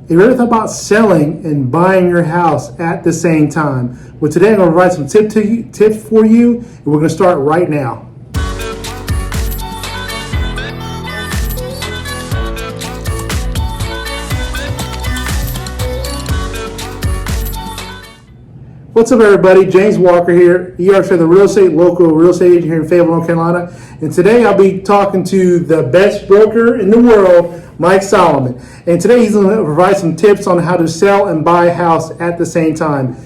Have you ever thought about selling and buying your house at the same time? Well, today I'm going to provide some tips for you, and we're going to start right now. What's up, everybody? James Walker here, the local real estate agent here in Fayetteville, North Carolina. And today I'll be talking to the best broker in the world, Mike Solomon. And today he's going to provide some tips on how to sell and buy a house at the same time.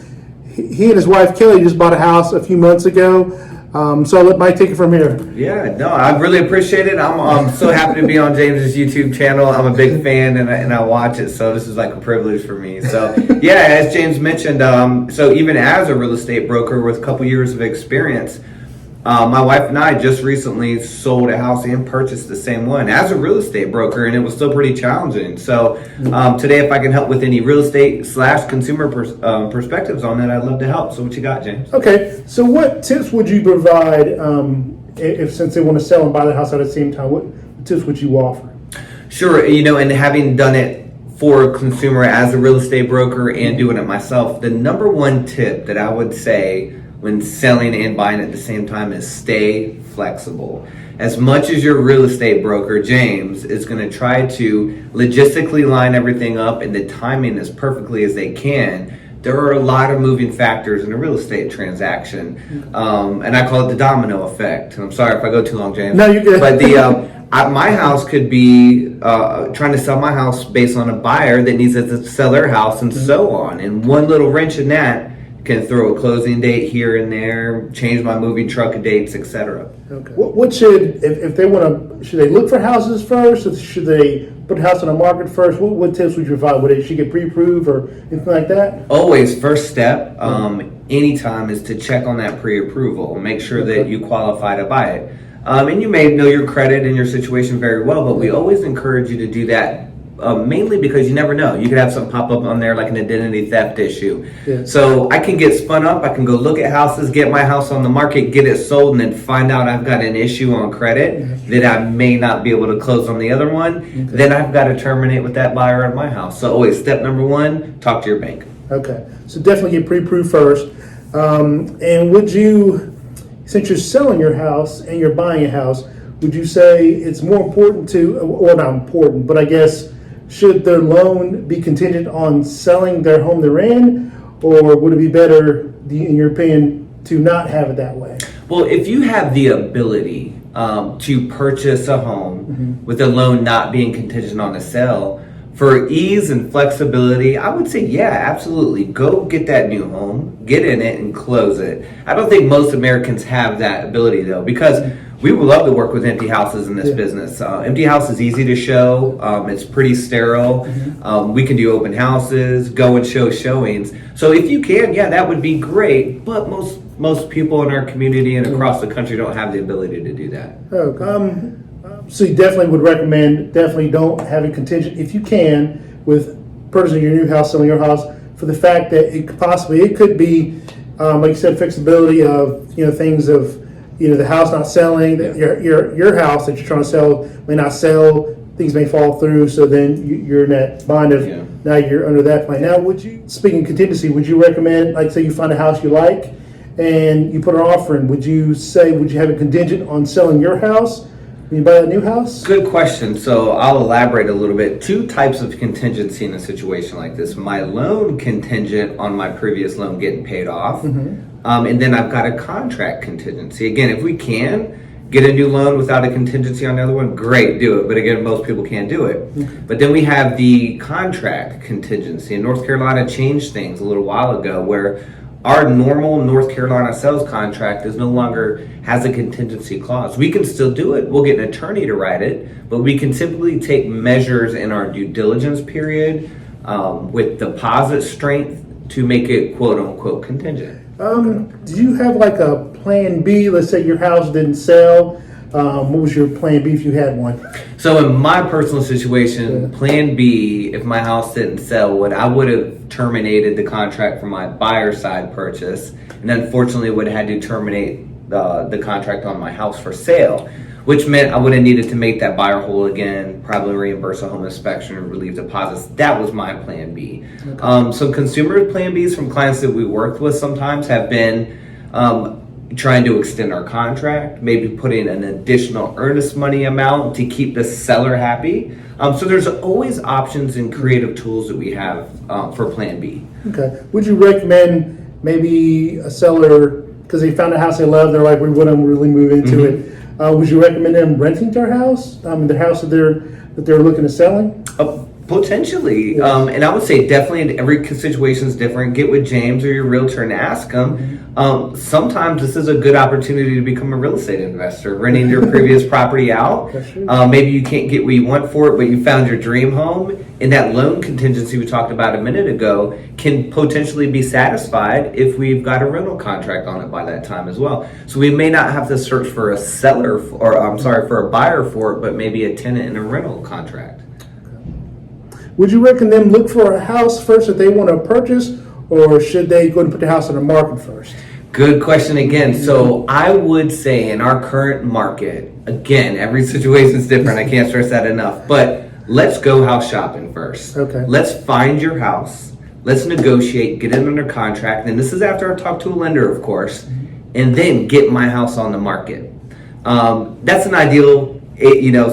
He and his wife, Kelly, just bought a house a few months ago. So I'll let Mike take it from here. Yeah, no, I really appreciate it. I'm so happy to be on James's YouTube channel. I'm a big fan and I watch it, so this is like a privilege for me. So yeah, as James mentioned, so even as a real estate broker with a couple years of experience, my wife and I just recently sold a house and purchased the same one as a real estate broker, and it was still pretty challenging. So today, if I can help with any real estate / consumer perspectives on that, I'd love to help. So what you got, James? Okay, so what tips would you provide if since they want to sell and buy the house at the same time? What tips would you offer? Sure, and having done it for a consumer as a real estate broker and doing it myself, the number one tip that I would say when selling and buying at the same time is stay flexible. As much as your real estate broker, James, is going to try to logistically line everything up and the timing as perfectly as they can, there are a lot of moving factors in a real estate transaction. And I call it the domino effect. And I'm sorry if I go too long, James. No, you're good. But my house could be trying to sell my house based on a buyer that needs to sell their house and so on. And one little wrench in that can throw a closing date here and there, change my moving truck dates, etc. Okay. What should, if they want to, should they look for houses first, or should they put a house on the market first? What tips would you provide? Would they should get pre-approved or anything like that? Always, first step, anytime, is to check on that pre-approval. Make sure that you qualify to buy it. And you may know your credit and your situation very well, but we always encourage you to do that. Mainly because you never know. You could have something pop up on there like an identity theft issue. Yeah. So I can get spun up. I can go look at houses, get my house on the market, get it sold, and then find out I've got an issue on credit that I may not be able to close on the other one. Okay. Then I've got to terminate with that buyer of my house. So always step number one, talk to your bank. Okay. So definitely get pre-approved first. And would you, since you're selling your house and you're buying a house, would you say it's more important to, or not important, but I guess, should their loan be contingent on selling their home they're in, or would it be better, in your opinion, to not have it that way? Well, if you have the ability to purchase a home with a loan not being contingent on a sale, for ease and flexibility, I would say, yeah, absolutely. Go get that new home, get in it, and close it. I don't think most Americans have that ability, though, because we would love to work with empty houses in this business. Empty house is easy to show. It's pretty sterile. We can do open houses, go and show showings. So if you can, yeah, that would be great. But most people in our community and across the country don't have the ability to do that. So you definitely would recommend, don't have a contingent if you can with purchasing your new house, selling your house, for the fact that it could be, like you said, flexibility of things of. The house not selling, your house that you're trying to sell may not sell, things may fall through, so then you're in that bind of now you're under that plan. Now, speaking of contingency, would you recommend, like say you find a house you like and you put an offer in, would you have a contingent on selling your house when you buy a new house? Good question. So I'll elaborate a little bit. Two types of contingency in a situation like this. My loan contingent on my previous loan getting paid off. And then I've got a contract contingency. Again, if we can get a new loan without a contingency on the other one, great, do it. But again, most people can't do it. But then we have the contract contingency. And North Carolina changed things a little while ago where our normal North Carolina sales contract no longer has a contingency clause. We can still do it. We'll get an attorney to write it, but we can typically take measures in our due diligence period with deposit strength to make it quote unquote contingent. Do you have like a plan B? Let's say your house didn't sell. What was your plan B if you had one? So in my personal situation, plan B, if my house didn't sell, I would have terminated the contract for my buyer side purchase, and unfortunately would have had to terminate the contract on my house for sale. which meant I would have needed to make that buyer whole again, probably reimburse a home inspection and relieve deposits. That was my plan B. Okay. Some consumer plan Bs from clients that we worked with sometimes have been trying to extend our contract, maybe putting an additional earnest money amount to keep the seller happy. So there's always options and creative tools that we have for plan B. Okay. Would you recommend maybe a seller, because they found a house they love, they're like, we want to really move into it. Would you recommend them renting their house? The house that they're looking at selling? Potentially. Yes. And I would say definitely every situation is different. Get with James or your realtor and ask them. Sometimes this is a good opportunity to become a real estate investor, renting your previous property out. That's true. Maybe you can't get what you want for it, but you found your dream home. And that loan contingency we talked about a minute ago can potentially be satisfied if we've got a rental contract on it by that time as well. So we may not have to search for a seller, for a buyer for it, but maybe a tenant in a rental contract. Would you recommend them look for a house first that they want to purchase, or should they go and put the house on the market first? Good question again. So I would say in our current market, again, every situation is different. I can't stress that enough. But let's go house shopping first. Okay. Let's find your house. Let's negotiate, get it under contract. And this is after I talk to a lender, of course, and then get my house on the market. That's an ideal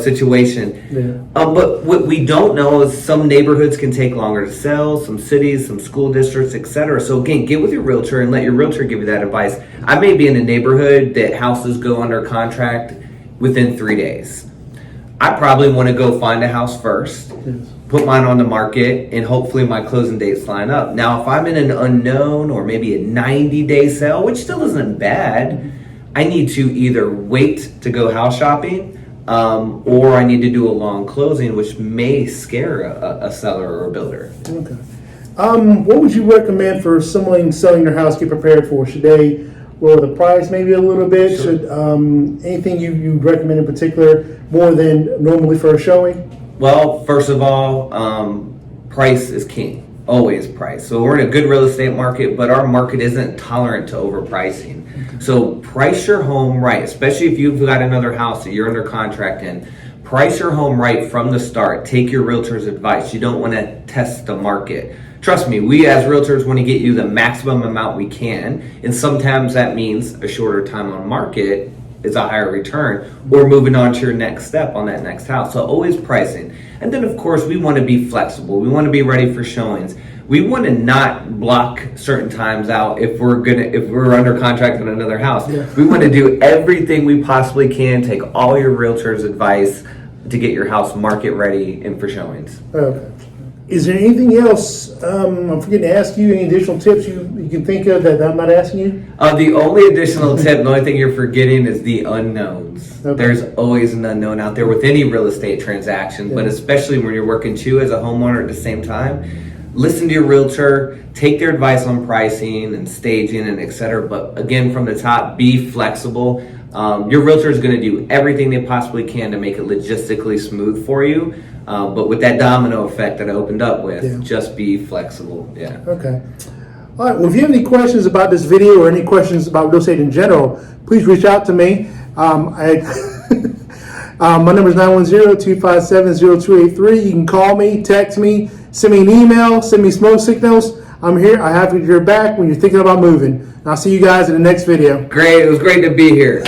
situation. Yeah. But what we don't know is some neighborhoods can take longer to sell, some cities, some school districts, etc. So again, get with your realtor and let your realtor give you that advice. I may be in a neighborhood that houses go under contract within 3 days. I probably want to go find a house first, Yes. put mine on the market, and hopefully my closing dates line up. Now, if I'm in an unknown or maybe a 90-day sale, which still isn't bad, I need to either wait to go house shopping, or I need to do a long closing, which may scare a seller or a builder. Okay. What would you recommend for someone selling their house get prepared for? Should they lower the price maybe a little bit? Sure. Should anything you recommend in particular more than normally for a showing? Well, first of all, price is king. Always price. So we're in a good real estate market, but our market isn't tolerant to overpricing. So price your home right, especially if you've got another house that you're under contract in. Price your home right from the start. Take your realtor's advice. You don't want to test the market. Trust me, we as realtors want to get you the maximum amount we can, and sometimes that means a shorter time on market is a higher return, or moving on to your next step on that next house. So always pricing. And then of course we want to be flexible. We want to be ready for showings. We want to not block certain times out if we're under contract on another house. Yeah. We want to do everything we possibly can, take all your realtor's advice to get your house market ready and for showings. Okay. Is there anything else I'm forgetting to ask you? Any additional tips you can think of that I'm not asking you? The only additional tip, the only thing you're forgetting is the unknowns. Okay. There's always an unknown out there with any real estate transaction, but Yeah. especially when you're working too as a homeowner at the same time. Listen to your realtor, take their advice on pricing and staging and etc. But again, from the top, be flexible. Your realtor is going to do everything they possibly can to make it logistically smooth for you. But with that domino effect that I opened up with, Yeah. just be flexible. Yeah. Okay. All right. Well, if you have any questions about this video or any questions about real estate in general, please reach out to me. My number is 910-257-0283. You can call me, text me, send me an email, send me smoke signals. I'm here. I have your back when you're thinking about moving. And I'll see you guys in the next video. Great. It was great to be here.